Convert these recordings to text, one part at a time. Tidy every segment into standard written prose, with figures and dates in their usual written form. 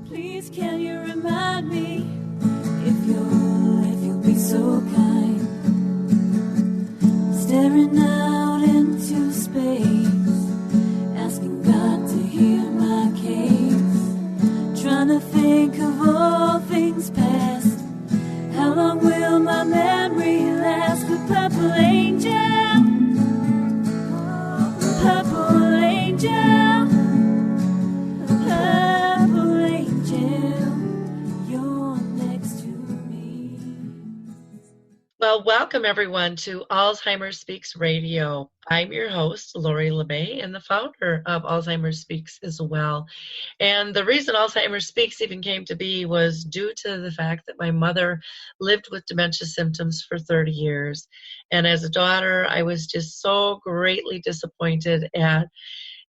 Please can you remind me if you'll be so kind, staring out into space, asking God to hear my case, trying to think of all things past. How long will my memory last? The purple angel, purple angel, purple angel, you're next to me. Well, welcome everyone to Alzheimer Speaks Radio. I'm your host, Lori LeMay, and the founder of Alzheimer Speaks as well. And the reason Alzheimer Speaks even came to be was due to the fact that my mother lived with dementia symptoms for 30 years. And as a daughter, I was just so greatly disappointed at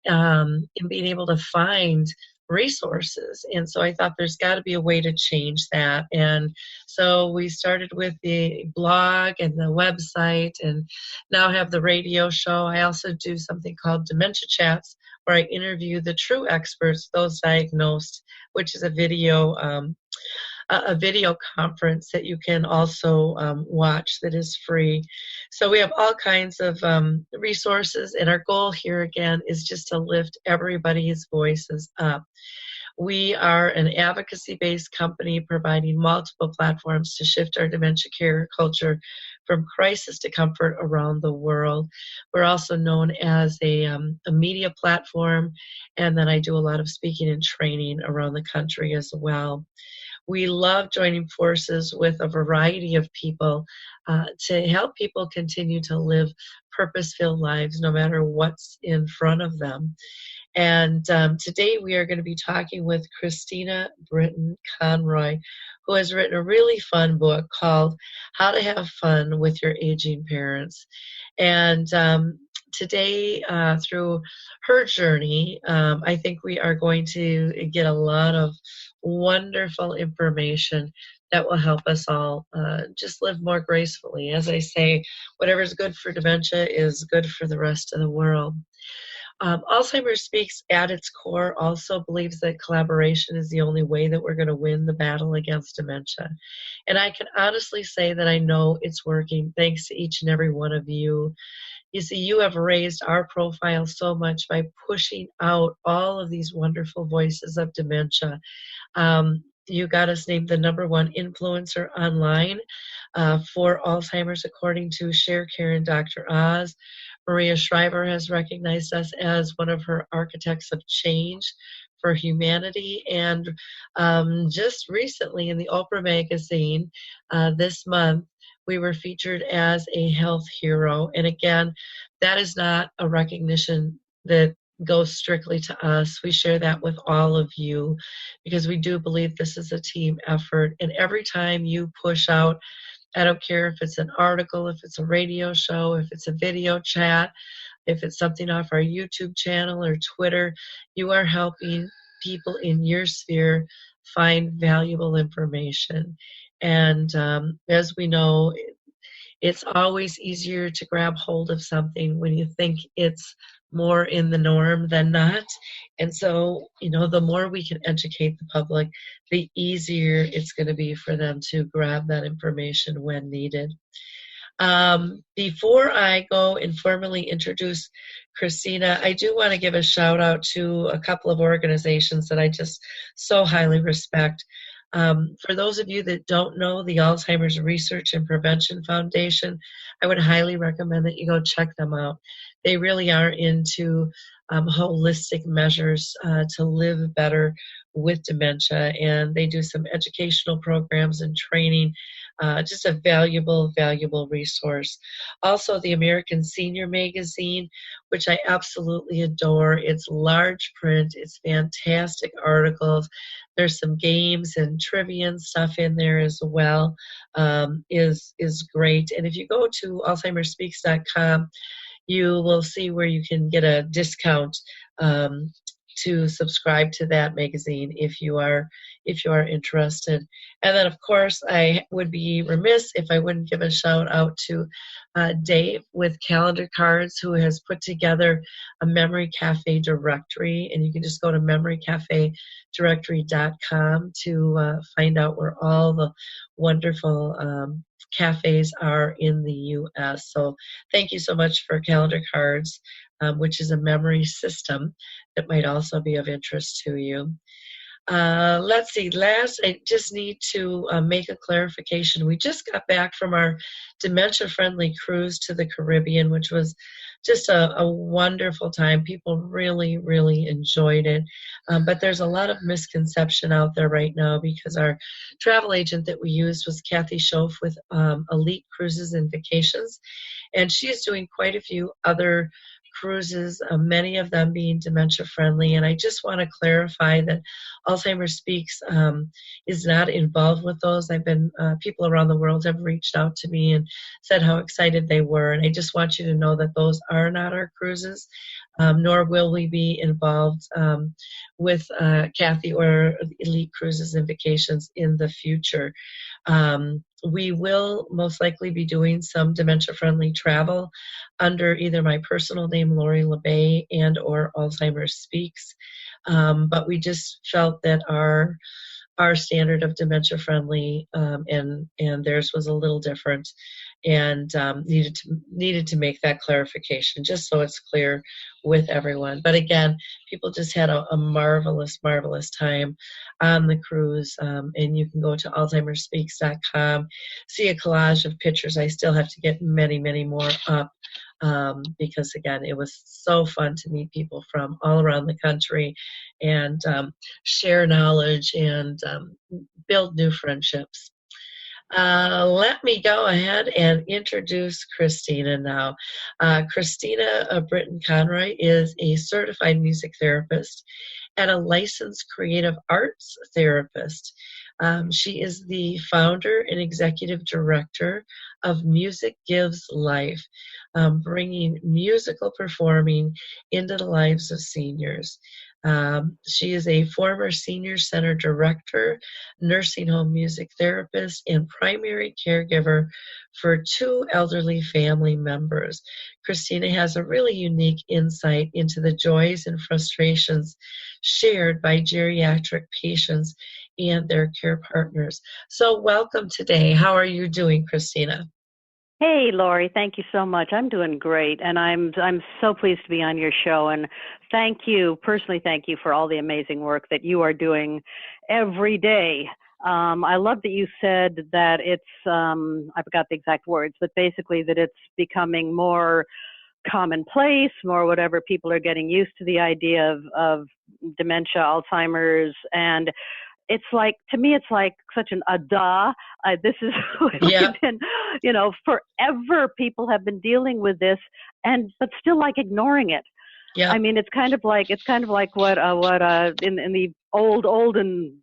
in being able to find resources. And so I thought there's got to be a way to change that. And so we started with the blog and the website and now have the radio show. I also do something called Dementia Chats, where I interview the true experts, those diagnosed, which is a video conference that you can also watch that is free. So we have all kinds of resources, and our goal here again is just to lift everybody's voices up. We are an advocacy-based company providing multiple platforms to shift our dementia care culture from crisis to comfort around the world. We're also known as a media platform, and then I do a lot of speaking and training around the country as well. We love joining forces with a variety of people to help people continue to live purpose-filled lives no matter what's in front of them. And today we are going to be talking with Christina Britton Conroy, who has written a really fun book called How to Have Fun with Your Aging Parents. And today, through her journey, I think we are going to get a lot of wonderful information that will help us all just live more gracefully. As I say, whatever's good for dementia is good for the rest of the world. Alzheimer Speaks at its core also believes that collaboration is the only way that we're going to win the battle against dementia. And I can honestly say that I know it's working thanks to each and every one of you. You see, you have raised our profile so much by pushing out all of these wonderful voices of dementia. You got us named the #1 influencer online for Alzheimer's, according to ShareCare and Dr. Oz. Maria Shriver has recognized us as one of her architects of change for humanity. And just recently in the Oprah magazine this month, we were featured as a health hero. And again, that is not a recognition that goes strictly to us. We share that with all of you because we do believe this is a team effort. And every time you push out, I don't care if it's an article, if it's a radio show, if it's a video chat, if it's something off our YouTube channel or Twitter, you are helping people in your sphere find valuable information. And as we know, it's always easier to grab hold of something when you think it's more in the norm than not. And so, the more we can educate the public, the easier it's going to be for them to grab that information when needed. Before I go and formally introduce Christina, I do want to give a shout out to a couple of organizations that I just so highly respect. For those of you that don't know the Alzheimer's Research and Prevention Foundation, I would highly recommend that you go check them out. They really are into holistic measures to live better with dementia, and they do some educational programs and training, just a valuable resource. Also, the American Senior Magazine, which I absolutely adore. It's large print, it's fantastic articles. There's some games and trivia and stuff in there as well, is great. And if you go to alzheimerspeaks.com, you will see where you can get a discount to subscribe to that magazine if you are interested. And then, of course, I would be remiss if I wouldn't give a shout out to Dave with Calendar Cards, who has put together a Memory Cafe directory, and you can just go to memorycafedirectory.com to find out where all the wonderful cafes are in the U.S. So thank you so much for Calendar Cards, which is a memory system that might also be of interest to you. Let's see. Last, I just need to make a clarification. We just got back from our dementia-friendly cruise to the Caribbean, which was just a wonderful time. People really, really enjoyed it. But there's a lot of misconception out there right now because our travel agent that we used was Kathy Schoaf with Elite Cruises and Vacations. And she's doing quite a few other cruises, many of them being dementia friendly. And I just want to clarify that Alzheimer Speaks is not involved with those. I've been, people around the world have reached out to me and said how excited they were. And I just want you to know that those are not our cruises, nor will we be involved with Kathy or Elite Cruises and Vacations in the future. We will most likely be doing some dementia-friendly travel under either my personal name, Lori LeBay, and or Alzheimer's Speaks. But we just felt that our standard of dementia-friendly and theirs was a little different, and needed to make that clarification just so it's clear with everyone. But again, people just had a marvelous time on the cruise, and you can go to alzheimerspeaks.com, see a collage of pictures. I still have to get many more up, because again, it was so fun to meet people from all around the country and share knowledge and build new friendships. Let me go ahead and introduce Christina now. Christina Britton Conroy is a certified music therapist and a licensed creative arts therapist. She is the founder and executive director of Music Gives Life, bringing musical performing into the lives of seniors. She is a former senior center director, nursing home music therapist, and primary caregiver for 2 elderly family members. Christina has a really unique insight into the joys and frustrations shared by geriatric patients and their care partners. So welcome today. How are you doing, Christina? Hey, Lori, thank you so much. I'm doing great, and I'm so pleased to be on your show. And personally thank you for all the amazing work that you are doing every day. I love that you said that it's, I forgot the exact words, but basically that it's becoming more commonplace, more whatever. People are getting used to the idea of dementia, Alzheimer's, and it's like, to me, it's like such an duh. This is Yeah. been, forever people have been dealing with this, but still like ignoring it. Yeah. I mean, it's kind of like what in the olden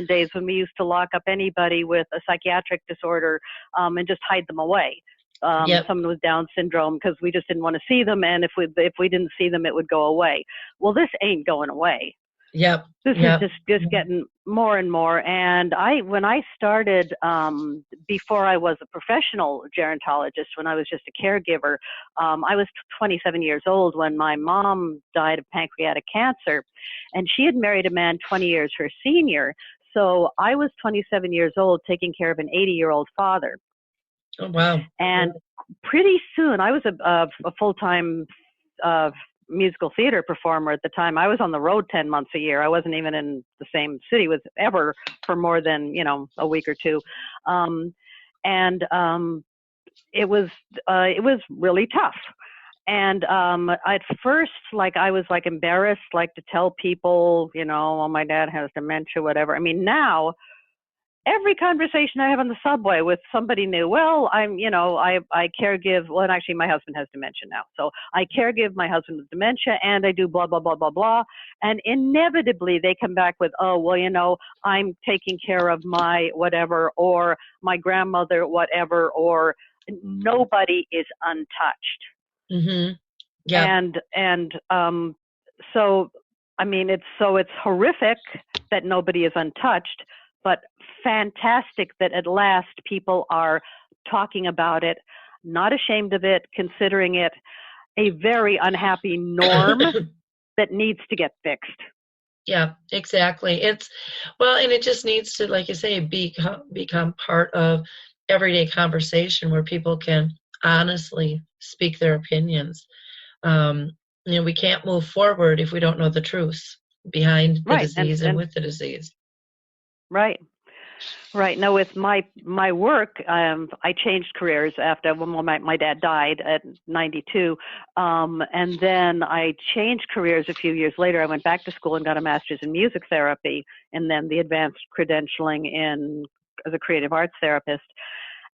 days when we used to lock up anybody with a psychiatric disorder and just hide them away. Yep. Someone with Down syndrome, because we just didn't want to see them, and if we didn't see them, it would go away. Well, this ain't going away. Yep. This Yep. is just getting more and more. And when I started, before I was a professional gerontologist, when I was just a caregiver, I was 27 years old when my mom died of pancreatic cancer, and she had married a man 20 years her senior. So I was 27 years old taking care of an 80-year-old father. Oh, wow. And pretty soon, I was a full-time musical theater performer at the time. I was on the road 10 months a year. I wasn't even in the same city with ever for more than, a week or two. It was really tough. And at first, I was embarrassed, to tell people, oh, my dad has dementia, whatever. I mean, now, every conversation I have on the subway with somebody new, well, I caregive, well, and actually my husband has dementia now. So I caregive my husband with dementia, and I do blah, blah, blah, blah, blah. And inevitably they come back with, oh, well, I'm taking care of my whatever, or my grandmother, whatever, or nobody is untouched. Mm-hmm. Yeah. And so I mean, it's horrific that nobody is untouched, but fantastic that at last people are talking about it, not ashamed of it, considering it a very unhappy norm that needs to get fixed. Yeah, exactly. And it just needs to, like you say, become part of everyday conversation where people can honestly speak their opinions. We can't move forward if we don't know the truth behind the Right. disease and with the disease. Right. Right. Now, with my work, I changed careers after my dad died at 92, and then I changed careers a few years later. I went back to school and got a master's in music therapy, and then the advanced credentialing as a creative arts therapist,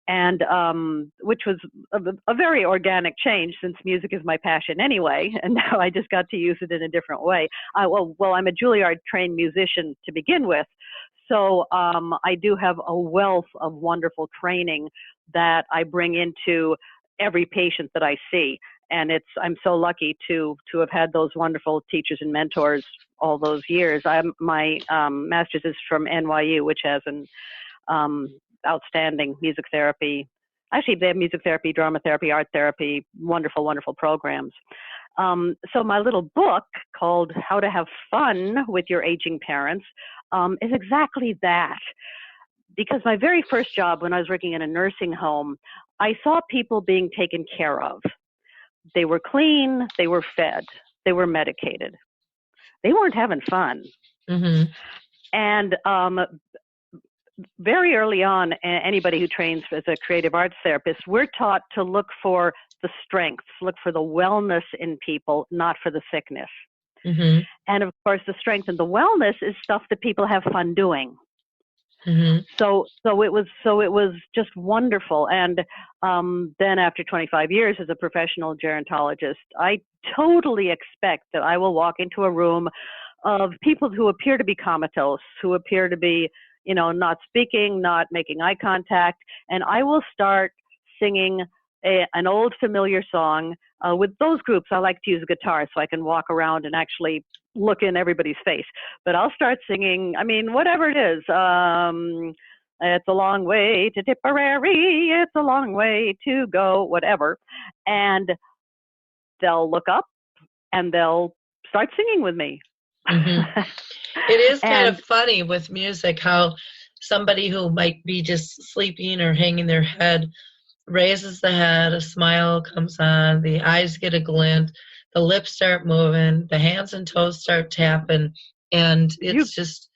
and which was a very organic change since music is my passion anyway, and now I just got to use it in a different way. Well, I'm a Juilliard trained musician to begin with. So I do have a wealth of wonderful training that I bring into every patient that I see. And I'm so lucky to have had those wonderful teachers and mentors all those years. My master's is from NYU, which has an outstanding music therapy. Actually, they have music therapy, drama therapy, art therapy, wonderful, wonderful programs. So my little book called How to Have Fun with Your Aging Parents is exactly that. Because my very first job when I was working in a nursing home, I saw people being taken care of. They were clean, they were fed, they were medicated. They weren't having fun. Mm-hmm. And very early on, anybody who trains as a creative arts therapist, we're taught to look for the strengths, look for the wellness in people, not for the sickness. Mm-hmm. And of course, the strength and the wellness is stuff that people have fun doing. Mm-hmm. So it was just wonderful. And then after 25 years as a professional gerontologist, I totally expect that I will walk into a room of people who appear to be comatose, who appear to be, not speaking, not making eye contact, and I will start singing an old familiar song. With those groups, I like to use a guitar so I can walk around and actually look in everybody's face. But I'll start singing, whatever it is. It's a long way to Tipperary, it's a long way to go, whatever. And they'll look up and they'll start singing with me. Mm-hmm. It is kind of funny with music how somebody who might be just sleeping or hanging their head raises the head, a smile comes on, the eyes get a glint, the lips start moving, the hands and toes start tapping, and it's just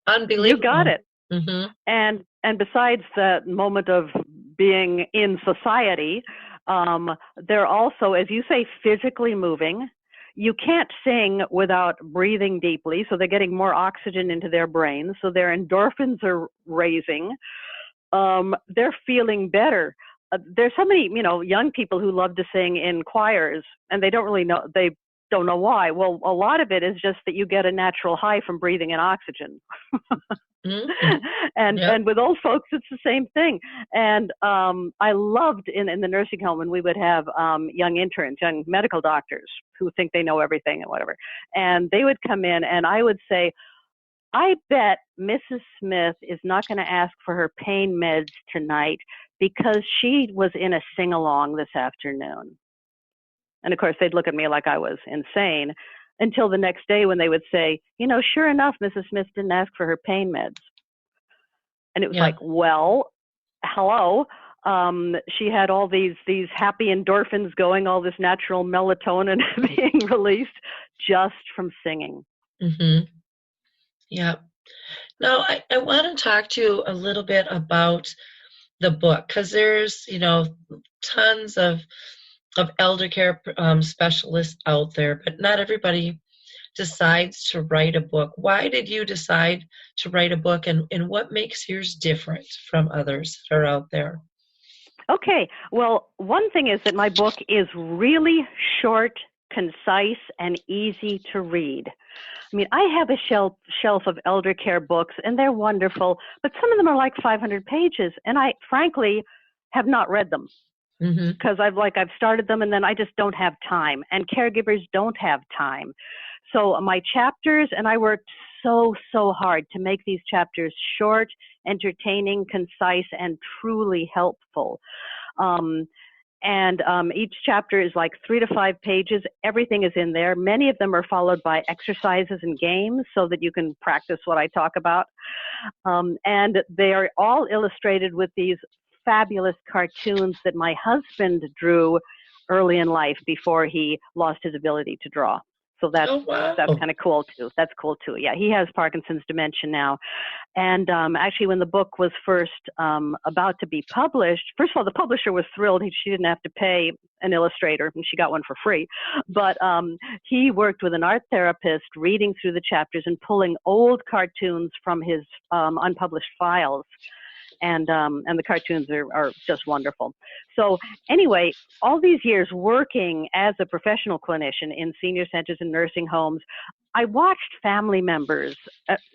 unbelievable. You got it. Mm-hmm. And besides the moment of being in society, they're also, as you say, physically moving. You can't sing without breathing deeply, so they're getting more oxygen into their brains, so their endorphins are raising. They're feeling better. There's so many, young people who love to sing in choirs, and they don't know why. Well, a lot of it is just that you get a natural high from breathing in oxygen. Mm-hmm. And with old folks, it's the same thing. And I loved in the nursing home when we would have young interns, young medical doctors who think they know everything and whatever. And they would come in and I would say, I bet Mrs. Smith is not going to ask for her pain meds tonight because she was in a sing-along this afternoon. And of course, they'd look at me like I was insane until the next day when they would say, sure enough, Mrs. Smith didn't ask for her pain meds. And it was like, well, hello. She had all these happy endorphins going, all this natural melatonin being released just from singing. Mm-hmm. Yeah. Now, I want to talk to you a little bit about the book, because there's, tons of elder care specialists out there, but not everybody decides to write a book. Why did you decide to write a book, and what makes yours different from others that are out there? Okay. Well, one thing is that my book is really short, concise, and easy to read. I have a shelf of elder care books, and they're wonderful, but some of them are like 500 pages, and I frankly have not read them because I've started them, and then I just don't have time, and caregivers don't have time. So my chapters, and I worked so hard to make these chapters short, entertaining, concise, and truly helpful. Each chapter is like 3 to 5 pages. Everything is in there. Many of them are followed by exercises and games so that you can practice what I talk about. And they are all illustrated with these fabulous cartoons that my husband drew early in life before he lost his ability to draw. So that's kind of cool too. That's cool too. Yeah, he has Parkinson's dementia now. And actually, when the book was first about to be published, first of all, the publisher was thrilled. She didn't have to pay an illustrator, and she got one for free. But he worked with an art therapist, reading through the chapters and pulling old cartoons from his unpublished files. And the cartoons are just wonderful. So anyway, all these years working as a professional clinician in senior centers and nursing homes, I watched family members,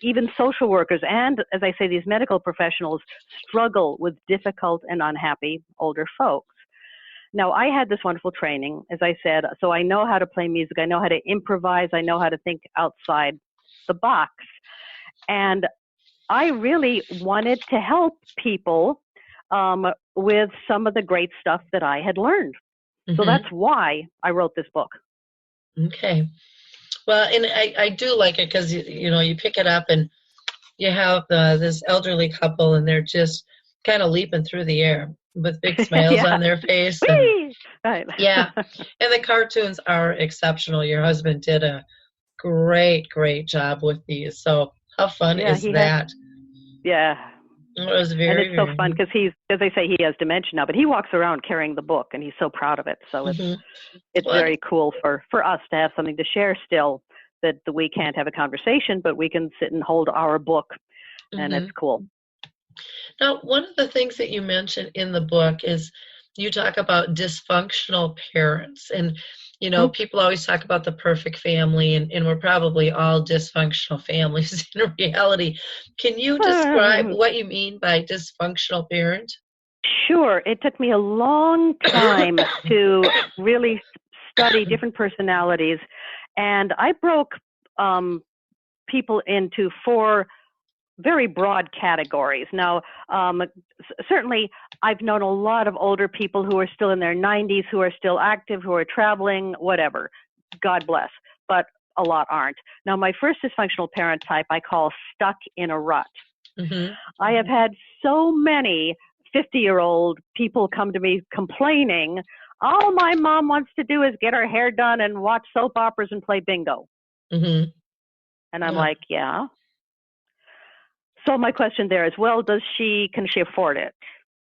even social workers, and, as I say, these medical professionals struggle with difficult and unhappy older folks. Now, I had this wonderful training, as I said, so I know how to play music, I know how to improvise, I know how to think outside the box. And I really wanted to help people with some of the great stuff that I had learned. So that's why I wrote this book. Okay. Well, and I do like it because, you pick it up and you have this elderly couple and they're just kind of leaping through the air with big smiles on their face. And, right. Yeah. And the cartoons are exceptional. Your husband did a great job with these. So how fun is that? Yeah. It was very, and it's so fun because he's, as I say, he has dementia now, but he walks around carrying the book and he's so proud of it. So it's very cool for us to have something to share still, that we can't have a conversation, but we can sit and hold our book, and it's cool. Now, one of the things that you mentioned in the book is you talk about dysfunctional parents, and people always talk about the perfect family, and we're probably all dysfunctional families in reality. Can you describe what you mean by dysfunctional parent? Sure. It took me a long time to really study different personalities, and I broke people into 4 very broad categories. Now, certainly I've known a lot of older people who are still in their 90s, who are still active, who are traveling, whatever. God bless. But a lot aren't. Now, my first dysfunctional parent type I call stuck in a rut. I have had so many 50-year-old people come to me complaining, all my mom wants to do is get her hair done and watch soap operas and play bingo. And I'm like, yeah. So my question there is, well, can she afford it?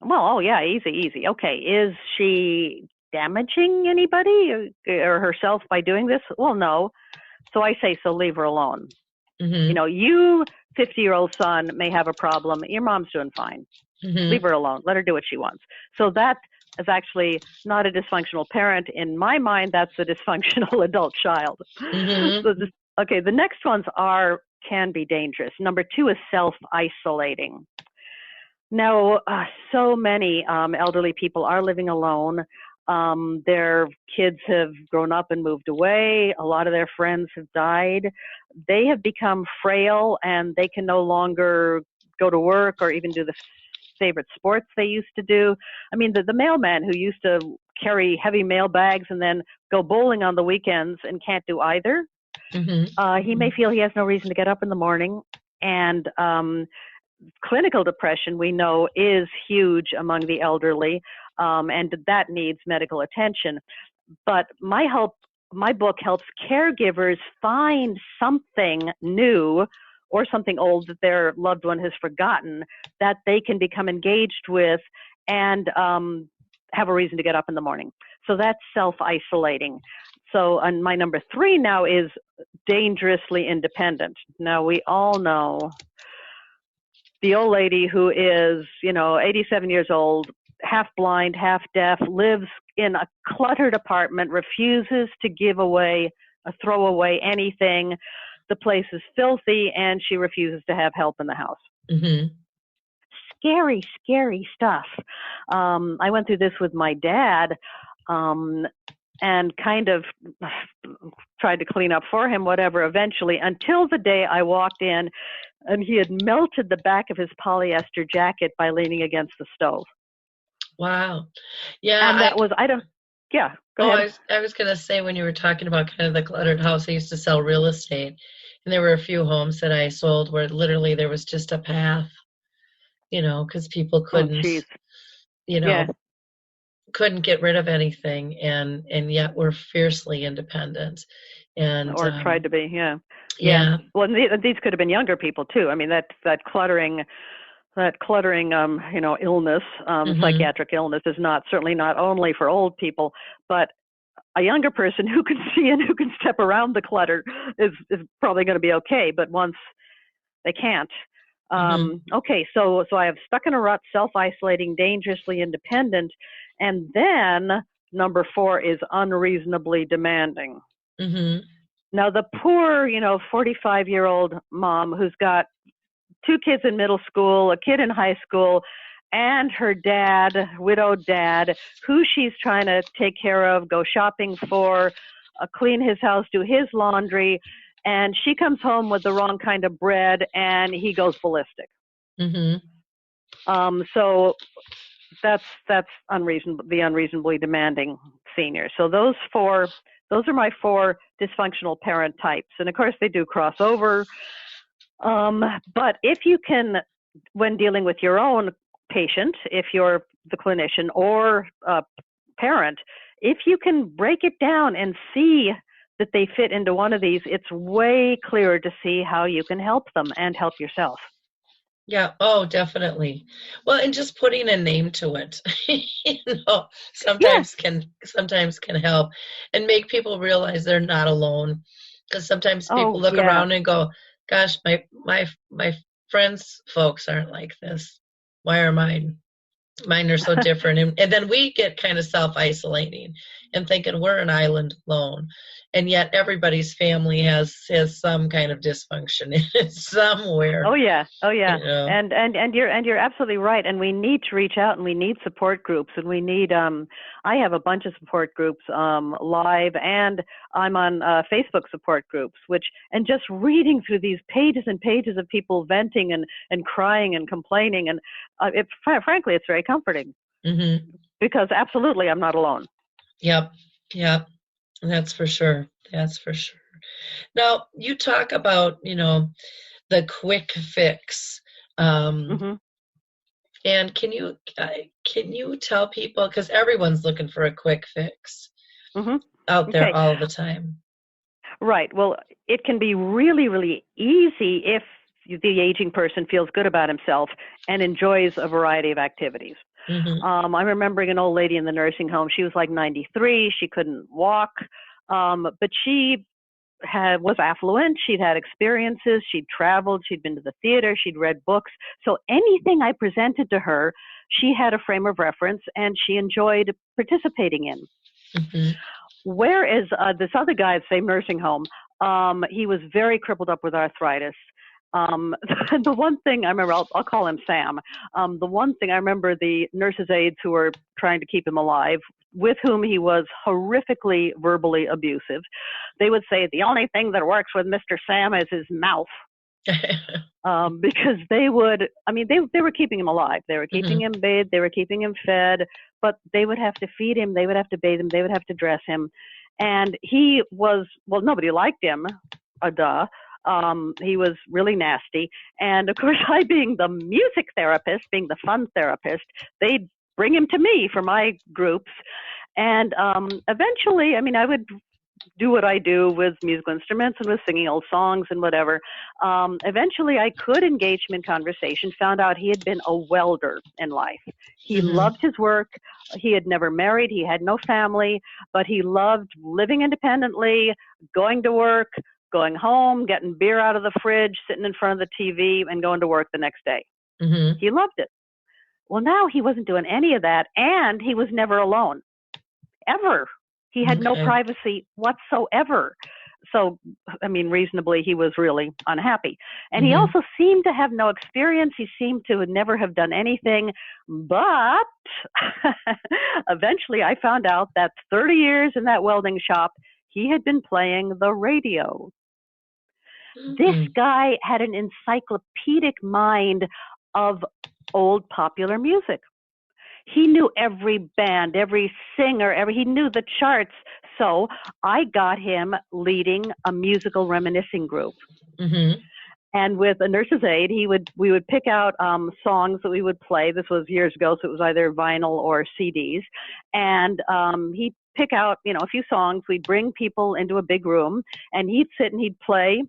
Well, oh yeah, easy. Okay, is she damaging anybody or herself by doing this? Well, no. So I say, so leave her alone. You 50-year-old son may have a problem. Your mom's doing fine. Leave her alone. Let her do what she wants. So that is actually not a dysfunctional parent. In my mind, that's a dysfunctional adult child. So the next ones can be dangerous. Number 2 is self-isolating. Now, so many elderly people are living alone. Their kids have grown up and moved away. A lot of their friends have died. They have become frail and they can no longer go to work or even do the favorite sports they used to do. I mean, the mailman who used to carry heavy mail bags and then go bowling on the weekends and can't do either. He may feel he has no reason to get up in the morning. And clinical depression, we know, is huge among the elderly, and that needs medical attention. But my book helps caregivers find something new or something old that their loved one has forgotten that they can become engaged with and have a reason to get up in the morning. So that's self-isolating. So my number 3 now is dangerously independent. Now, we all know the old lady who is, 87 years old, half blind, half deaf, lives in a cluttered apartment, refuses to throw away anything. The place is filthy, and she refuses to have help in the house. Scary, scary stuff. I went through this with my dad. and kind of tried to clean up for him, whatever, eventually, until the day I walked in and he had melted the back of his polyester jacket by leaning against the stove. Wow. Yeah. And that was, go ahead. I was going to say, when you were talking about kind of the cluttered house, I used to sell real estate. And there were a few homes that I sold where literally there was just a path, because people couldn't, couldn't get rid of anything, and yet were fiercely independent, or tried to be. Yeah. Well, these could have been younger people too. I mean, that cluttering, illness, psychiatric illness is certainly not only for old people, but a younger person who can see and who can step around the clutter is probably going to be okay. But once they can't. Okay, so I have stuck in a rut, self-isolating, dangerously independent, and then number 4 is unreasonably demanding. Now the poor, 45-year-old mom who's got 2 kids in middle school, a kid in high school, and her dad, widowed dad, who she's trying to take care of, go shopping for, clean his house, do his laundry, and she comes home with the wrong kind of bread, and he goes ballistic. So that's the unreasonably demanding senior. So those are my 4 dysfunctional parent types, and of course they do cross over. But if you can, when dealing with your own patient, if you're the clinician or parent, if you can break it down and see that they fit into one of these, it's way clearer to see how you can help them and help yourself. Yeah. Oh, definitely. Well, and just putting a name to it, sometimes can help and make people realize they're not alone. Because sometimes people look around and go, "Gosh, my friends' folks aren't like this. Why are mine are so different?" And then we get kind of self-isolating and thinking we're an island alone. And yet everybody's family has some kind of dysfunction in it somewhere. Oh yeah. And you're absolutely right. And we need to reach out, and we need support groups, and we need I have a bunch of support groups live, and I'm on Facebook support groups, and just reading through these pages and pages of people venting and crying and complaining, and frankly it's very comforting. Because absolutely I'm not alone. Yep. That's for sure. Now, you talk about, the quick fix. And can you tell people, because everyone's looking for a quick fix out there all the time. Right. Well, it can be really, really easy if the aging person feels good about himself and enjoys a variety of activities. I'm remembering an old lady in the nursing home. She was like 93. She couldn't walk, but she was affluent. She'd had experiences. She'd traveled. She'd been to the theater. She'd read books. So anything I presented to her, she had a frame of reference, and she enjoyed participating in. Whereas this other guy at the same nursing home, he was very crippled up with arthritis. The one thing I remember, I'll call him Sam. The one thing I remember, the nurses' aides who were trying to keep him alive, with whom he was horrifically verbally abusive, they would say the only thing that works with Mr. Sam is his mouth. Because they were keeping him alive. They were keeping him bathed. They were keeping him fed, but they would have to feed him. They would have to bathe him. They would have to dress him. And he was, nobody liked him. He was really nasty. And of course, I being the music therapist, being the fun therapist, they'd bring him to me for my groups. And eventually, I would do what I do with musical instruments and with singing old songs and whatever. Eventually, I could engage him in conversation, found out he had been a welder in life. He loved his work. He had never married. He had no family, but he loved living independently, going to work, going home, getting beer out of the fridge, sitting in front of the TV, and going to work the next day. He loved it. Well, now he wasn't doing any of that, and he was never alone, ever. He had no privacy whatsoever. So, I mean, reasonably, he was really unhappy. And he Mm-hmm. also seemed to have no experience. He seemed to never have done anything. But eventually I found out that 30 years in that welding shop, he had been playing the radio. This Mm-hmm. guy had an encyclopedic mind of old popular music. He knew every band, every singer, he knew the charts. So I got him leading a musical reminiscing group. Mm-hmm. And with a nurse's aide, we would pick out songs that we would play. This was years ago, so it was either vinyl or CDs. And he'd pick out, a few songs. We'd bring people into a big room, and he'd sit and he'd play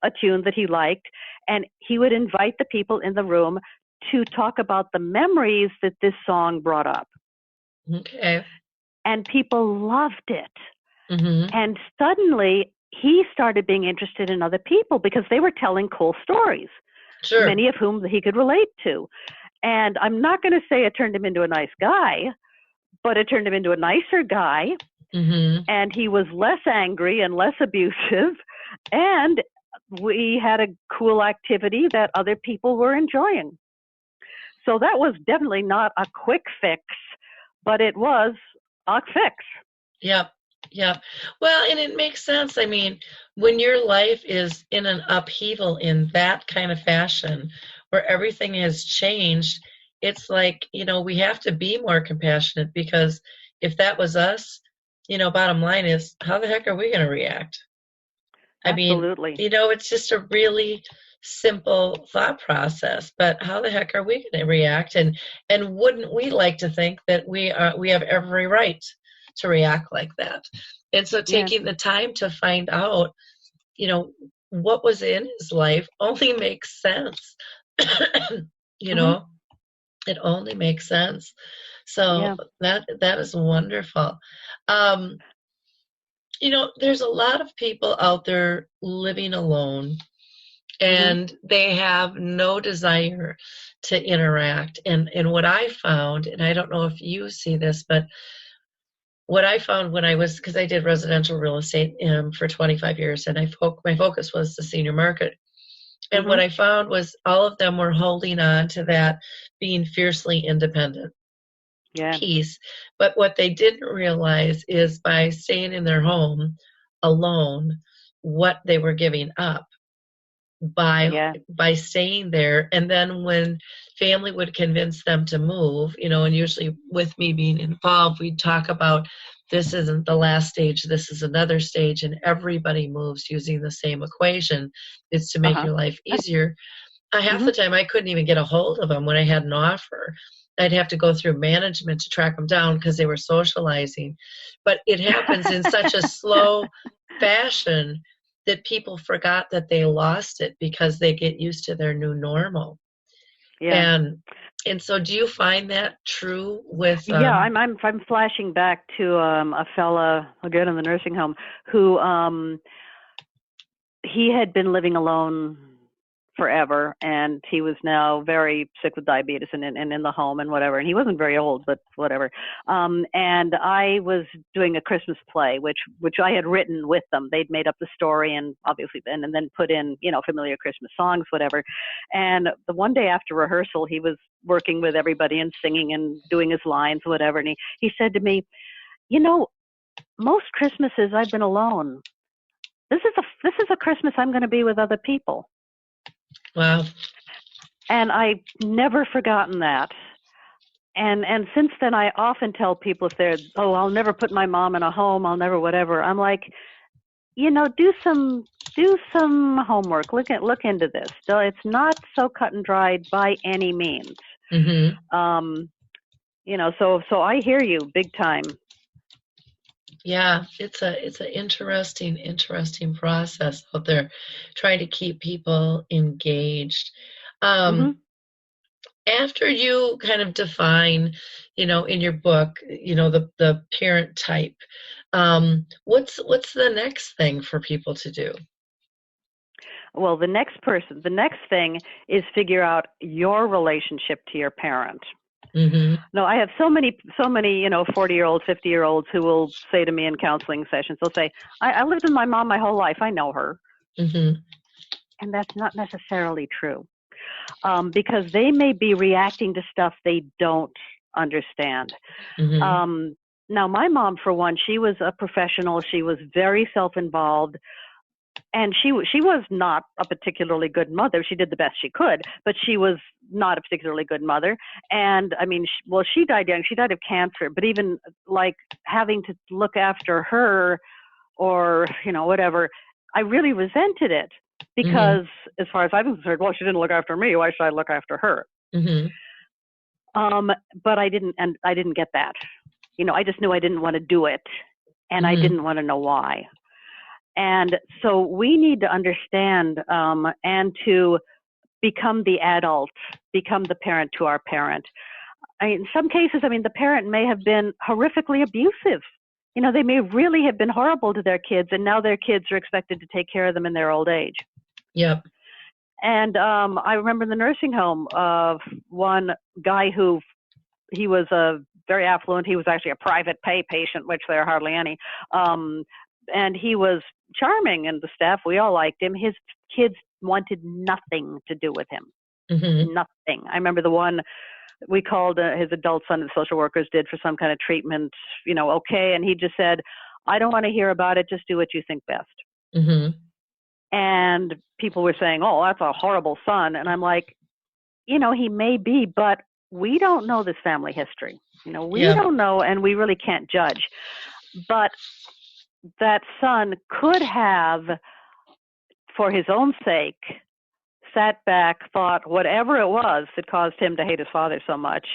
a tune that he liked, and he would invite the people in the room to talk about the memories that this song brought up. Okay. And people loved it. Mm-hmm. And suddenly he started being interested in other people because they were telling cool stories, Sure. many of whom he could relate to. And I'm not going to say it turned him into a nice guy, but it turned him into a nicer guy. Mm-hmm. And he was less angry and less abusive. And we had a cool activity that other people were enjoying. So that was definitely not a quick fix, but it was a fix. Yep. Yep. Well, and it makes sense. I mean, when your life is in an upheaval in that kind of fashion, where everything has changed, it's like, we have to be more compassionate, because if that was us, bottom line is, how the heck are we going to react? Absolutely. I mean, it's just a really simple thought process, but how the heck are we going to react? And wouldn't we like to think that we have every right to react like that? And so taking the time to find out, what was in his life only makes sense. Mm-hmm. It only makes sense. So that is wonderful. There's a lot of people out there living alone, and they have no desire to interact. And what I found, and I don't know if you see this, but what I found because I did residential real estate for 25 years, and my focus was the senior market. And what I found was all of them were holding on to that being fiercely independent piece. But what they didn't realize is, by staying in their home alone, what they were giving up by staying there. And then when family would convince them to move, and usually with me being involved, we'd talk about, this isn't the last stage, this is another stage, and everybody moves using the same equation. It's to make your life easier. Half the time I couldn't even get a hold of them when I had an offer. I'd have to go through management to track them down because they were socializing. But it happens in such a slow fashion that people forgot that they lost it because they get used to their new normal. And so do you find that true with I'm flashing back to a fella, again, in the nursing home, who he had been living alone forever, and he was now very sick with diabetes and in the home and whatever, and he wasn't very old, but whatever. And I was doing a Christmas play, which I had written with them. They'd made up the story, and obviously and then put in, familiar Christmas songs, whatever. And the one day after rehearsal, he was working with everybody and singing and doing his lines, whatever. And he said to me, most Christmases I've been alone. This is a Christmas I'm going to be with other people. Wow. And I've never forgotten that. And since then, I often tell people, if they're, I'll never put my mom in a home, I'll never whatever. I'm like, do some homework. Look into this. So it's not so cut and dried by any means. So I hear you big time. Yeah, it's an interesting process out there, trying to keep people engaged. After you kind of define, in your book, the parent type, what's the next thing for people to do? Well, the next thing is figure out your relationship to your parent. No, I have so many, 40-year-olds, 50-year-olds who will say to me in counseling sessions, they'll say, I lived with my mom my whole life. I know her. And that's not necessarily true, because they may be reacting to stuff they don't understand. Now, my mom, for one, she was a professional. She was very self-involved. And she was not a particularly good mother. She did the best she could, but she was not a particularly good mother. And I mean, she died young. She died of cancer. But even like having to look after her, or whatever, I really resented it, because as far as I'm concerned, well, she didn't look after me. Why should I look after her? But I didn't get that. I just knew I didn't want to do it, and I didn't want to know why. And so we need to understand and to become the adult, become the parent to our parent. In some cases, the parent may have been horrifically abusive. They may really have been horrible to their kids, and now their kids are expected to take care of them in their old age. Yep. And I remember in the nursing home of one guy who, he was very affluent. He was actually a private pay patient, which there are hardly any. And he was charming, and the staff, we all liked him. His kids wanted nothing to do with him. Nothing. I remember the one we called his adult son, the social workers did for some kind of treatment, okay. And he just said, I don't want to hear about it. Just do what you think best. And people were saying, oh, that's a horrible son. And I'm like, he may be, but we don't know this family history. We don't know, and we really can't judge. But that son could have, for his own sake, sat back, thought whatever it was that caused him to hate his father so much,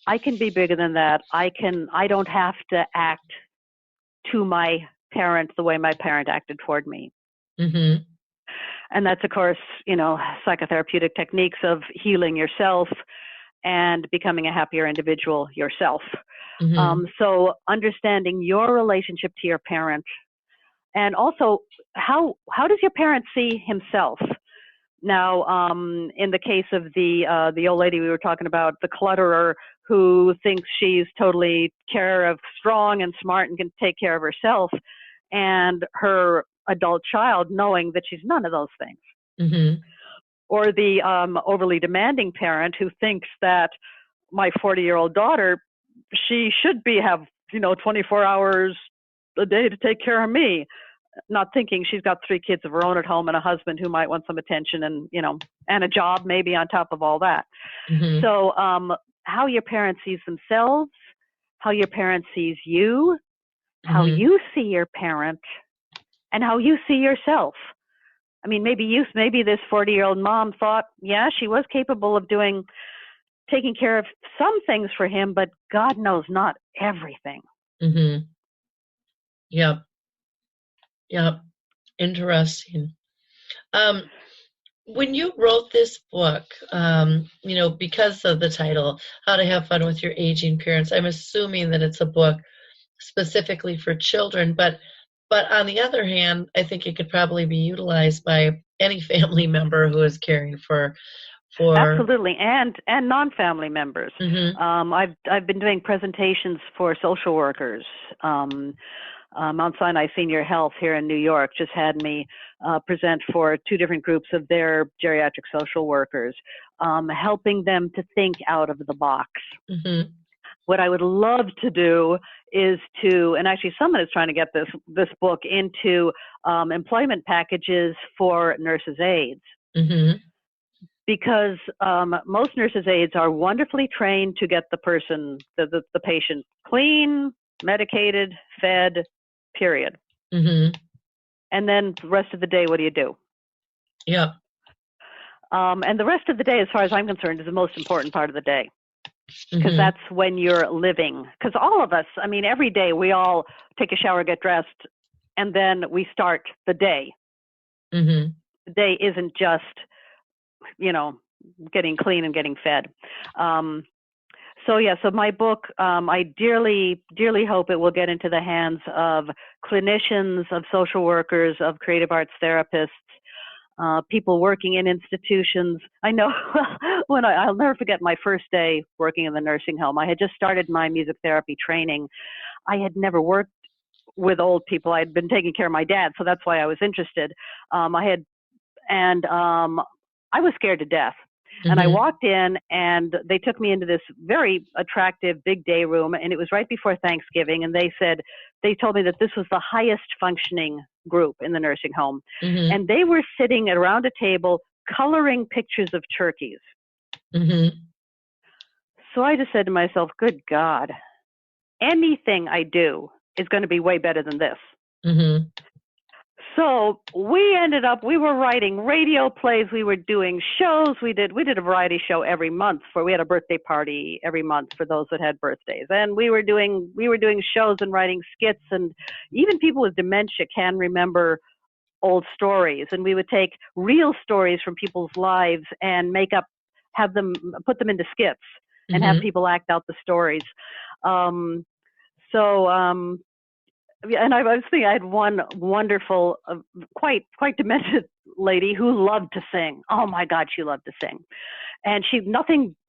I can be bigger than that. I don't have to act to my parent the way my parent acted toward me. And that's, of course, psychotherapeutic techniques of healing yourself and becoming a happier individual yourself. So understanding your relationship to your parent, and also how does your parent see himself? Now, in the case of the old lady we were talking about, the clutterer who thinks she's totally strong and smart and can take care of herself, and her adult child knowing that she's none of those things. Or the overly demanding parent who thinks that my 40-year-old daughter, she should have 24 hours a day to take care of me, not thinking she's got 3 kids of her own at home and a husband who might want some attention, and and a job maybe on top of all that. So how your parent sees themselves, how your parent sees you, how you see your parent, and how you see yourself. Maybe this 40-year-old mom thought, yeah, she was capable of taking care of some things for him, but God knows not everything. Yep. Interesting. When you wrote this book, because of the title, How to Have Fun with Your Aging Parents, I'm assuming that it's a book specifically for children, but on the other hand, I think it could probably be utilized by any family member who is caring for absolutely, and non-family members. I've been doing presentations for social workers. Mount Sinai Senior Health here in New York just had me present for 2 different groups of their geriatric social workers, helping them to think out of the box. What I would love to do is and actually someone is trying to get this book into employment packages for nurses' aides. Because most nurses' aides are wonderfully trained to get the patient clean, medicated, fed, period. And then the rest of the day, what do you do? And the rest of the day, as far as I'm concerned, is the most important part of the day. Because that's when you're living. Because all of us, every day we all take a shower, get dressed, and then we start the day. The day isn't just, getting clean and getting fed. So my book, I dearly, dearly hope it will get into the hands of clinicians, of social workers, of creative arts therapists, people working in institutions. I know I'll never forget my first day working in the nursing home. I had just started my music therapy training. I had never worked with old people. I had been taking care of my dad, so that's why I was interested. I was scared to death. And I walked in, and they took me into this very attractive big day room, and it was right before Thanksgiving, and they told me that this was the highest functioning group in the nursing home. And they were sitting around a table coloring pictures of turkeys. So I just said to myself, good God, anything I do is going to be way better than this. So we were writing radio plays, we were doing shows, we did a variety show every month. We had a birthday party every month for those that had birthdays. And we were doing shows and writing skits, and even people with dementia can remember old stories. And we would take real stories from people's lives and put them into skits and have people act out the stories. And I was thinking, I had one wonderful, quite demented lady who loved to sing. Oh my God, she loved to sing, and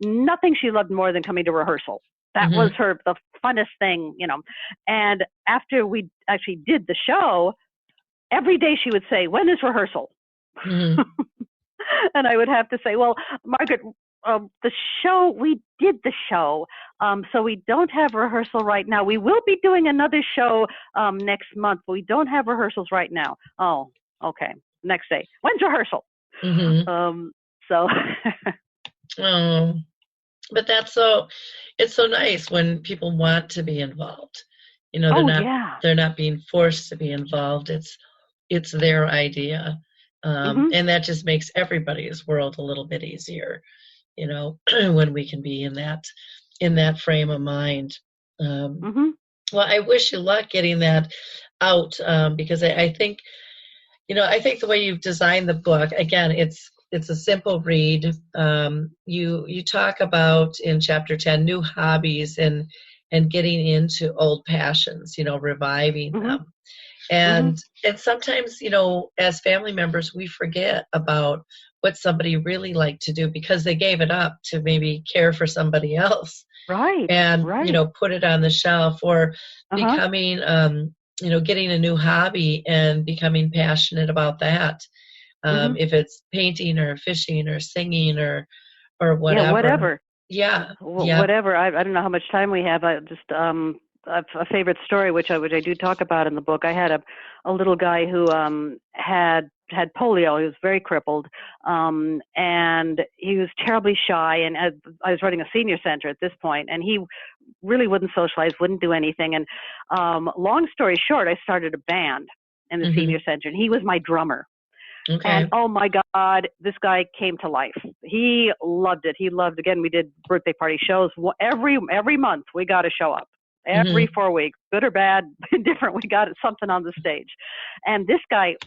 nothing she loved more than coming to rehearsal. That was the funnest thing, And after we actually did the show, every day she would say, "When is rehearsal?" And I would have to say, "Well, Margaret, we did the show, so we don't have rehearsal right now. We will be doing another show next month, but we don't have rehearsals right now." Oh, okay. Next day, when's rehearsal? So. Oh, but it's so nice when people want to be involved. They're not being forced to be involved. It's their idea. And that just makes everybody's world a little bit easier. When we can be in that frame of mind. Well, I wish you luck getting that out, because I think the way you've designed the book, again, it's a simple read. You talk about in chapter 10 new hobbies and getting into old passions, reviving them. And sometimes, as family members, we forget about what somebody really liked to do because they gave it up to maybe care for somebody else. Right. And, put it on the shelf, or becoming, getting a new hobby and becoming passionate about that. If it's painting or fishing or singing or whatever. Yeah, whatever. Yeah. Whatever. I don't know how much time we have. I just, a favorite story, which I do talk about in the book. I had a little guy who had polio. He was very crippled, and he was terribly shy. And I was running a senior center at this point, and he really wouldn't socialize, wouldn't do anything. And long story short, I started a band in the senior center, and he was my drummer. Okay. And oh my God, this guy came to life. He loved it. Again, we did birthday party shows every month. We got to show up. Every 4 weeks, good or bad, different, we got something on the stage. And this guy,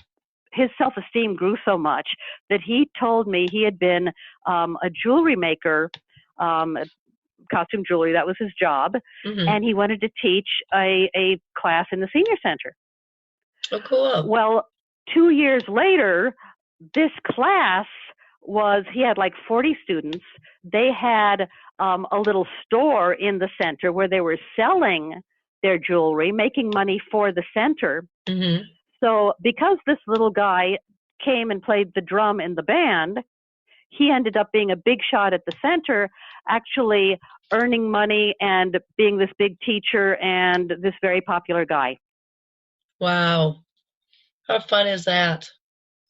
his self-esteem grew so much that he told me he had been a jewelry maker, costume jewelry, that was his job, and he wanted to teach a class in the senior center. Oh, cool. Well, 2 years later, this class he had like 40 students. They had a little store in the center where they were selling their jewelry, making money for the center. So because this little guy came and played the drum in the band, he ended up being a big shot at the center, actually earning money and being this big teacher and this very popular guy. Wow. How fun is that?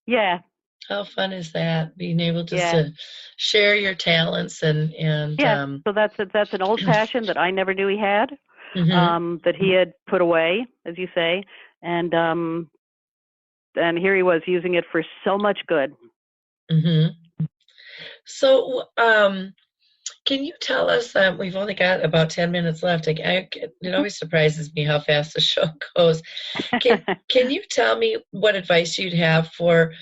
Yeah. How fun is that? Being able just to share your talents and so that's an old passion that I never knew he had, that he had put away, as you say, and here he was using it for so much good. So, can you tell us, we've only got about 10 minutes left. It always surprises me how fast the show goes. Can you tell me what advice you'd have for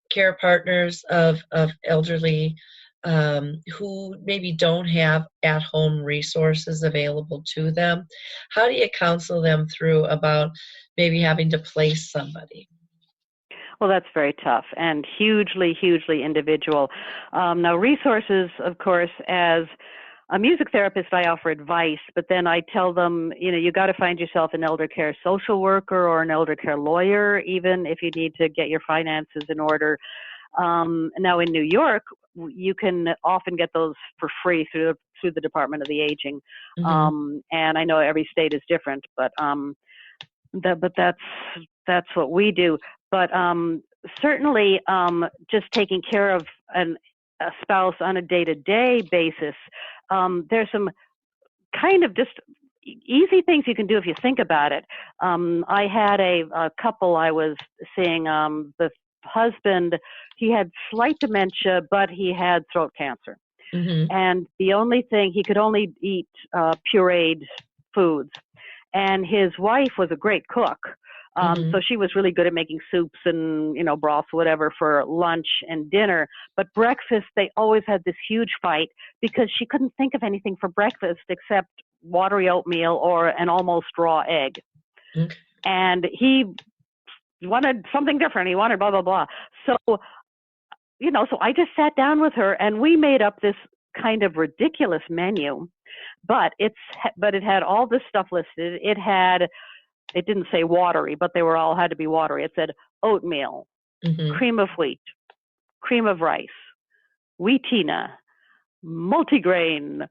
care partners of elderly who maybe don't have at-home resources available to them? How do you counsel them through about maybe having to place somebody? Well, that's very tough and hugely, hugely individual. Now, resources, of course, as a music therapist, I offer advice, but then I tell them, you got to find yourself an elder care social worker or an elder care lawyer, even if you need to get your finances in order. Now, in New York, you can often get those for free through the Department of the Aging, and I know every state is different, but that's what we do. But certainly, just taking care of a spouse on a day-to-day basis, there's some kind of just easy things you can do if you think about it. I had a couple I was seeing. The husband, he had slight dementia, but he had throat cancer. And the only thing, he could only eat pureed foods. And his wife was a great cook. So she was really good at making soups and, broths, whatever, for lunch and dinner. But breakfast, they always had this huge fight because she couldn't think of anything for breakfast except watery oatmeal or an almost raw egg. And he wanted something different. He wanted blah, blah, blah. So, so I just sat down with her and we made up this kind of ridiculous menu, but it had all this stuff listed. It didn't say watery, but they all had to be watery. It said oatmeal, cream of wheat, cream of rice, wheatina, multigrain,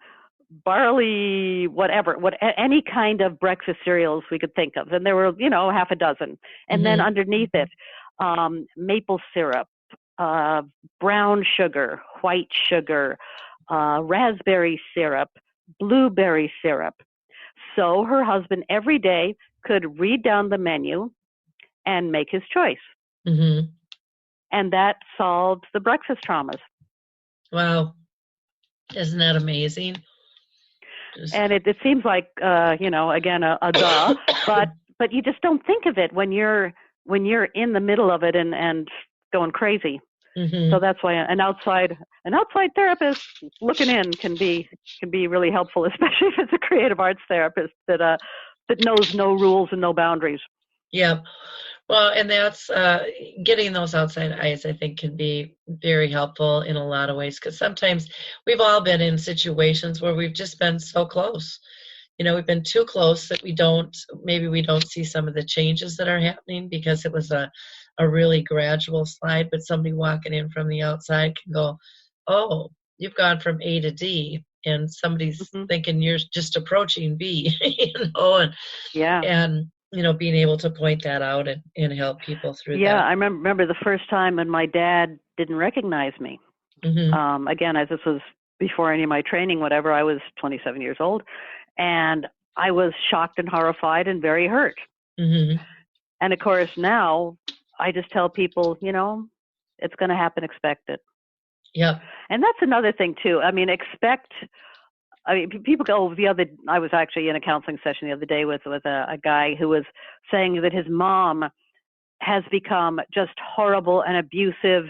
barley, whatever, any kind of breakfast cereals we could think of. And there were, half a dozen. And then underneath it, maple syrup, brown sugar, white sugar, raspberry syrup, blueberry syrup. So her husband every day could read down the menu and make his choice. And that solved the breakfast traumas. Wow. Isn't that amazing? And it seems like, again, a duh, but you just don't think of it when you're in the middle of it and going crazy. So that's why an outside therapist looking in can be really helpful, especially if it's a creative arts therapist that knows no rules and no boundaries. Yeah. Well, and that's getting those outside eyes, I think, can be very helpful in a lot of ways, because sometimes we've all been in situations where we've just been so close. We've been too close that we don't see some of the changes that are happening because it was a really gradual slide, but somebody walking in from the outside can go, oh, you've gone from A to D, and somebody's thinking you're just approaching B, and being able to point that out and help people through that. Yeah, I remember the first time when my dad didn't recognize me. Again, as this was before any of my training, whatever, I was 27 years old, and I was shocked and horrified and very hurt. And of course, now I just tell people, it's going to happen, expect it. Yeah. And that's another thing too. I mean, people go, I was actually in a counseling session the other day with a guy who was saying that his mom has become just horrible and abusive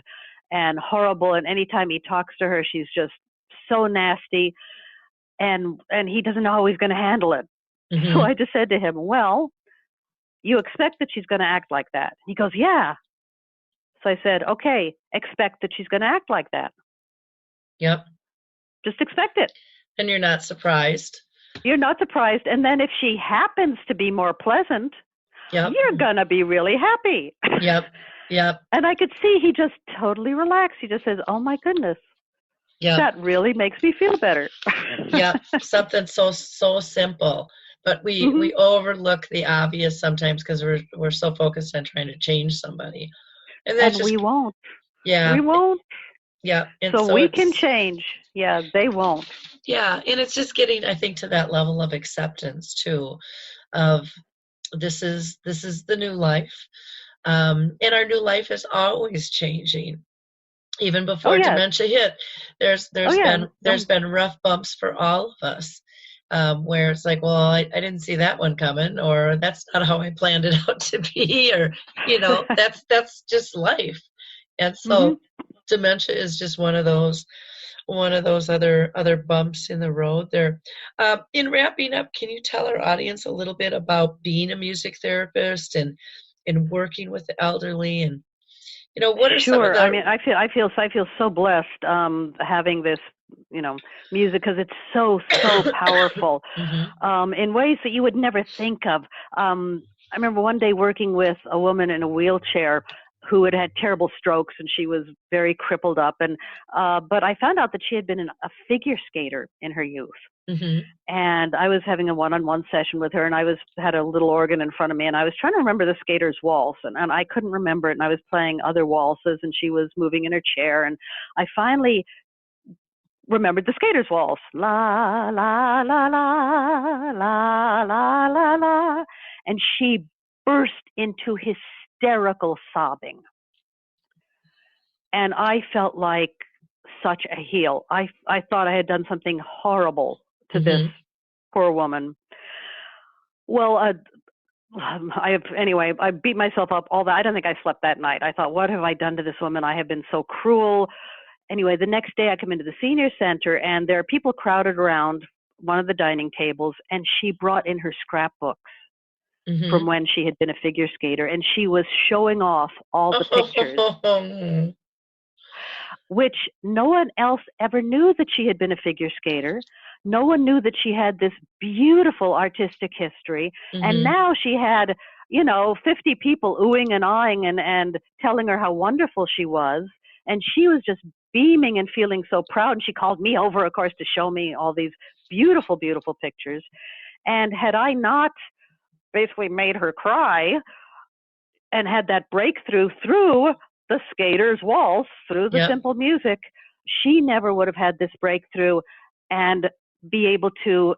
and horrible. And anytime he talks to her, she's just so nasty, and he doesn't know how he's going to handle it. So I just said to him, well, you expect that she's going to act like that? He goes, yeah. So I said, okay, expect that she's going to act like that. Yep. Just expect it. And you're not surprised. You're not surprised. And then if she happens to be more pleasant, you're going to be really happy. Yep. And I could see he just totally relaxed. He just says, oh my goodness. Yeah. That really makes me feel better. Yeah. Something so simple. But we overlook the obvious sometimes because we're so focused on trying to change somebody. And we won't. Yeah. We won't. Yeah. And so we can change. Yeah, they won't. Yeah. And it's just getting, I think, to that level of acceptance too, of this is the new life. And our new life is always changing. Even before dementia hit, there's been rough bumps for all of us. Where it's like, well, I didn't see that one coming, or that's not how I planned it out to be, or that's just life. And so dementia is just one of those other bumps in the road there. In wrapping up, can you tell our audience a little bit about being a music therapist and working with the elderly, and What are some of Sure. I the... mean, I feel so blessed having this, music, because it's so powerful in ways that you would never think of. I remember one day working with a woman in a wheelchair who had had terrible strokes, and she was very crippled up. And but I found out that she had been a figure skater in her youth. Mm-hmm. And I was having a one-on-one session with her, and I had a little organ in front of me, and I was trying to remember the skater's waltz, and I couldn't remember it, and I was playing other waltzes, and she was moving in her chair, and I finally remembered the skater's waltz. La, la, la, la, la, la, la, la. And she burst into hysterical sobbing. And I felt like such a heel. I thought I had done something horrible to this poor woman. Well, I beat myself up all that. I don't think I slept that night. I thought, what have I done to this woman? I have been so cruel. Anyway, the next day I come into the senior center, and there are people crowded around one of the dining tables, and she brought in her scrapbooks from when she had been a figure skater, and she was showing off all the pictures, which no one else ever knew that she had been a figure skater. No one knew that she had this beautiful artistic history, and now she had, 50 people oohing and aahing and telling her how wonderful she was, and she was just beaming and feeling so proud. And she called me over, of course, to show me all these beautiful, beautiful pictures. And had I not basically made her cry and had that breakthrough through the skater's waltz, through the simple music, she never would have had this breakthrough and be able to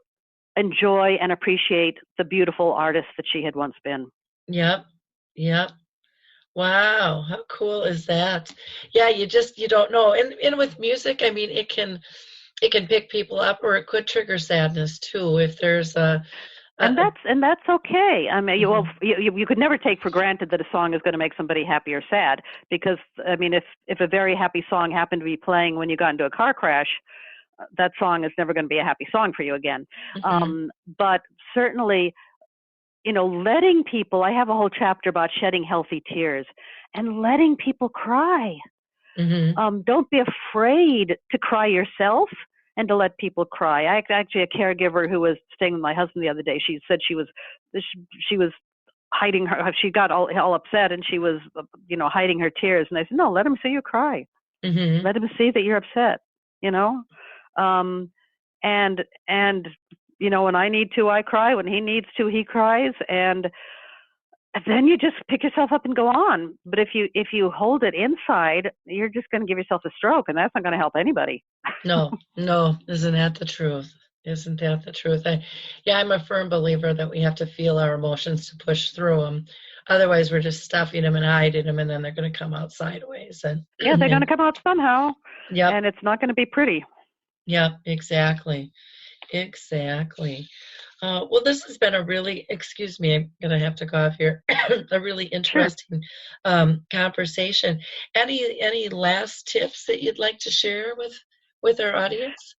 enjoy and appreciate the beautiful artist that she had once been. Yep. Wow, how cool is that? Yeah, you don't know. And with music, I mean, it can pick people up, or it could trigger sadness too if there's and that's okay. I mean, you could never take for granted that a song is going to make somebody happy or sad, because I mean, if a very happy song happened to be playing when you got into a car crash, that song is never going to be a happy song for you again. But certainly, letting people, I have a whole chapter about shedding healthy tears and letting people cry. Don't be afraid to cry yourself and to let people cry. I actually, a caregiver who was staying with my husband the other day, she said she was hiding her, she got all upset, and she was, hiding her tears. And I said, no, let him see you cry. Let him see that you're upset, and when I need to, I cry. When he needs to, he cries. And then you just pick yourself up and go on. But if you hold it inside, you're just going to give yourself a stroke, and that's not going to help anybody. No. Isn't that the truth? I'm a firm believer that we have to feel our emotions to push through them. Otherwise, we're just stuffing them and hiding them, and then they're going to come out sideways. And they're going to come out somehow. Yep. And it's not going to be pretty. Yeah, exactly. Well, this has been a really, excuse me, I'm going to have to cough here, a really interesting conversation. Any last tips that you'd like to share with our audience?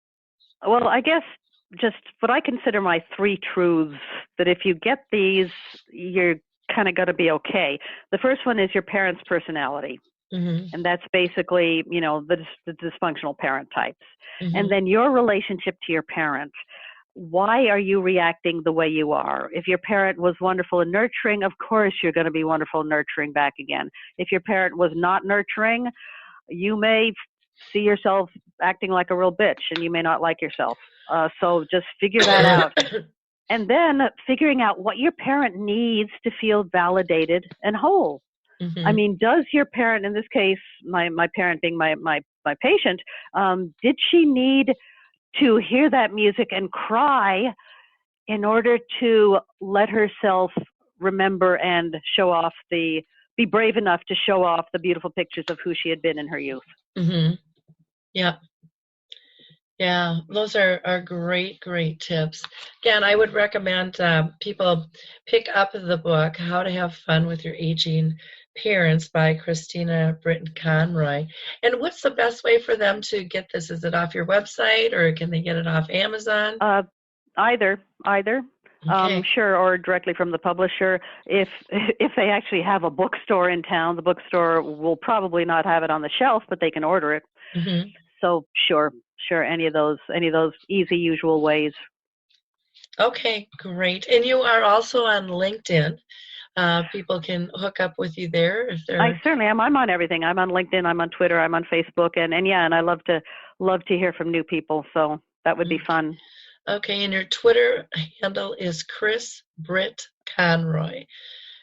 Well, I guess just what I consider my 3 truths, that if you get these, you're kind of going to be okay. The first one is your parent's personality. And that's basically, the dysfunctional parent types. And then your relationship to your parent. Why are you reacting the way you are? If your parent was wonderful and nurturing, of course you're going to be wonderful and nurturing back again. If your parent was not nurturing, you may see yourself acting like a real bitch, and you may not like yourself. So just figure that out. And then figuring out what your parent needs to feel validated and whole. I mean, does your parent, in this case, my parent being my patient, did she need to hear that music and cry in order to let herself remember and be brave enough to show off the beautiful pictures of who she had been in her youth? Yeah, those are great tips. Again, I would recommend people pick up the book, How to Have Fun with Your Aging Parents by Christina, Britton, Conroy. And what's the best way for them to get this? Is it off your website, or can they get it off Amazon? Either. Okay. Sure, or directly from the publisher. If they actually have a bookstore in town, the bookstore will probably not have it on the shelf, but they can order it. Mm-hmm. So sure, any of those easy, usual ways. Okay, great. And you are also on LinkedIn. People can hook up with you there if they're. I certainly am. I'm on everything. I'm on LinkedIn. I'm on Twitter. I'm on Facebook, and I love to hear from new people. So that would be fun. Okay, and your Twitter handle is Chris Britt Conroy.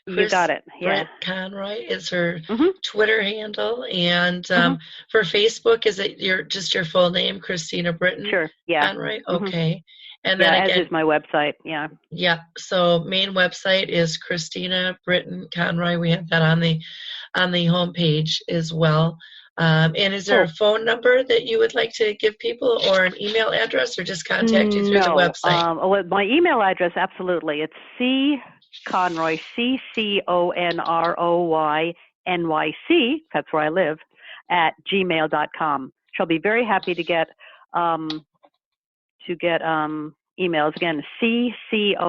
You got it. Yeah. Britt Conroy is her Mm-hmm. Twitter handle, and Mm-hmm. for Facebook, is it your full name, Christina Britton? Sure. Yeah. Conroy. Mm-hmm. Okay, and yeah, then again, as is my website. Yeah. Yeah. So main website is Christina Britton Conroy. We have that on the homepage as well. And is there a phone number that you would like to give people, or an email address, or just contact you through the website? My email address, absolutely. It's cconroy, CCONROY NYC, that's where I live, at gmail.com. She'll be very happy to get emails. Again, CCONROY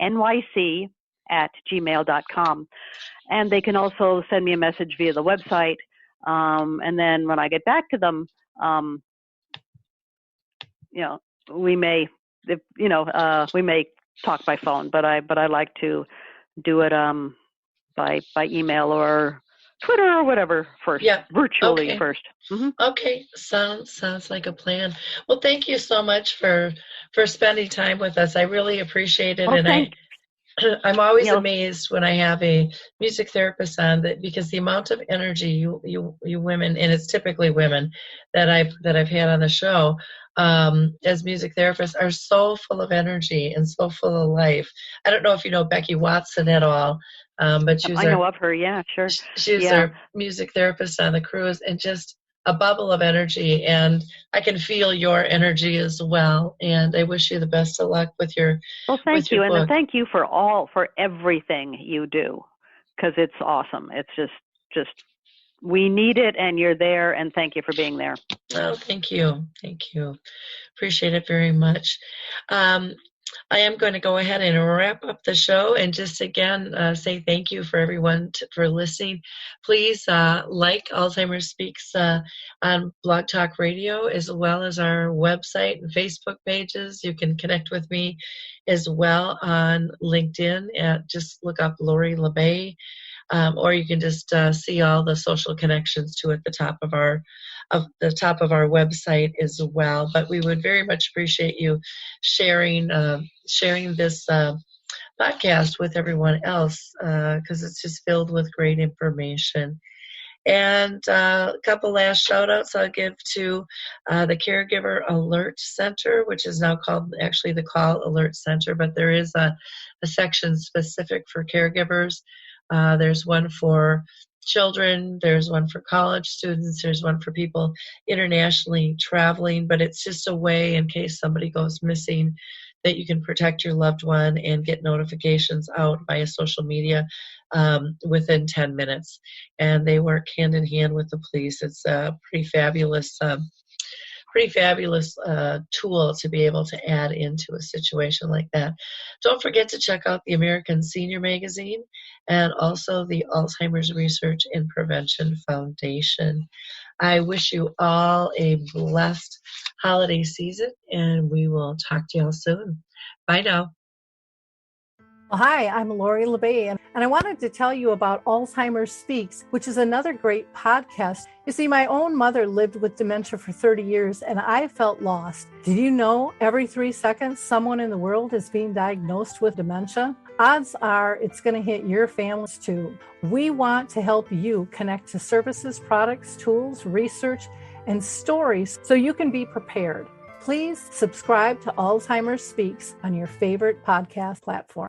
NYC at gmail.com. And they can also send me a message via the website. And then when I get back to them, we may talk by phone, but I like to do it by email or Twitter or whatever first. Yeah. Virtually first. Mm-hmm. Okay. Sounds like a plan. Well, thank you so much for spending time with us. I really appreciate it. I'm always amazed when I have a music therapist on, that because the amount of energy you women, and it's typically women that I've had on the show as music therapists, are so full of energy and so full of life. I don't know if you know Becky Watson at all, but I know of her. Yeah, sure. She was our music therapist on the cruise, and just a bubble of energy, and I can feel your energy as well. And I wish you the best of luck with your. Well, thank you, book. And thank you for everything you do, because it's awesome. It's just we need it, and you're there, and thank you for being there. Oh, thank you, appreciate it very much. I am going to go ahead and wrap up the show, and just again say thank you for everyone for listening. Please like Alzheimer Speaks on Blog Talk Radio, as well as our website and Facebook pages. You can connect with me as well on LinkedIn. Just look up Lori LeBay, or you can just see all the social connections at the top of our website as well. But we would very much appreciate you sharing this podcast with everyone else, because it's just filled with great information. And a couple last shout outs I'll give to the Caregiver Alert Center, which is now called actually the Call Alert Center, but there is a section specific for caregivers. There's one for children, there's one for college students, there's one for people internationally traveling, but it's just a way, in case somebody goes missing, that you can protect your loved one and get notifications out via social media within 10 minutes. And they work hand in hand with the police. It's a pretty fabulous tool to be able to add into a situation like that. Don't forget to check out the American Senior Magazine and also the Alzheimer's Research and Prevention Foundation. I wish you all a blessed holiday season, and we will talk to you all soon. Bye now. Well, hi, I'm Lori LeBay, and I wanted to tell you about Alzheimer Speaks, which is another great podcast. You see, my own mother lived with dementia for 30 years, and I felt lost. Did you know every 3 seconds someone in the world is being diagnosed with dementia? Odds are it's going to hit your families too. We want to help you connect to services, products, tools, research, and stories so you can be prepared. Please subscribe to Alzheimer Speaks on your favorite podcast platform.